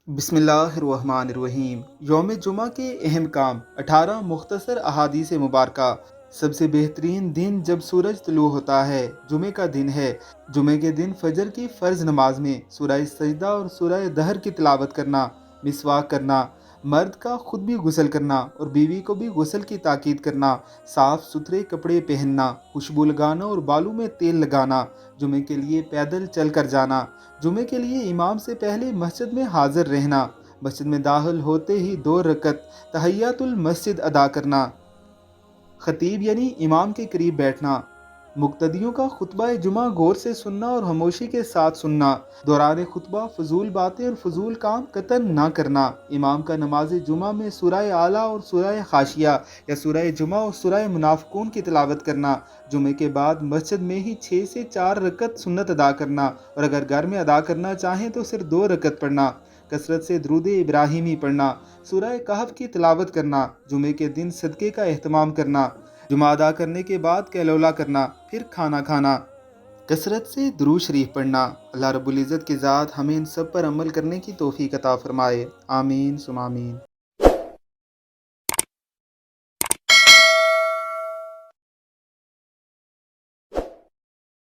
बिस्मिल्लाहिर्रहमानिर्रहीम। यौम जुमा के अहम काम 18 मुख्तसर अहादीस मुबारका। सबसे बेहतरीन दिन जब सूरज तुलू होता है जुमे का दिन है। जुमे के दिन फजर की फ़र्ज नमाज में सूरह सजदा और सूरह दहर की तिलावत करना, मिसवाक करना, मर्द का खुद भी गुस्ल करना और बीवी को भी गुस्ल की ताकीद करना, साफ़ सुथरे कपड़े पहनना, खुशबू लगाना और बालों में तेल लगाना, जुमे के लिए पैदल चल कर जाना, जुमे के लिए इमाम से पहले मस्जिद में हाजिर रहना, मस्जिद में दाखिल होते ही 2 रकत तहियातुल मस्जिद अदा करना, खतीब यानी इमाम के करीब बैठना, मुक्तदियों का खुतबा जुमा गौर से सुनना और खामोशी के साथ सुनना, दौरान खुतबा फजूल बातें और फजूल काम कतन ना करना, इमाम का नमाज जुमा में सूरह आला और सूरह खाशिया या सूरह जुमा और सूरह मुनाफिकून की तिलावत करना, जुमे के बाद मस्जिद में ही 6 से 4 रकत सुन्नत अदा करना और अगर घर में अदा करना चाहें तो सिर्फ 2 रकत पढ़ना, कसरत से दरूद इब्राहिमी पढ़ना, सूरह कहफ की तिलावत करना, जुमे के दिन सदक़े का एहतमाम करना, जुमा अदा करने के बाद कैलोला करना, फिर खाना खाना, कसरत से दुरूद शरीफ पढ़ना। अल्लाह रब्बुल इज़्ज़त की ज़ात हमें इन सब पर अमल करने की तौफीक अता फरमाए। आमीन सुम आमीन।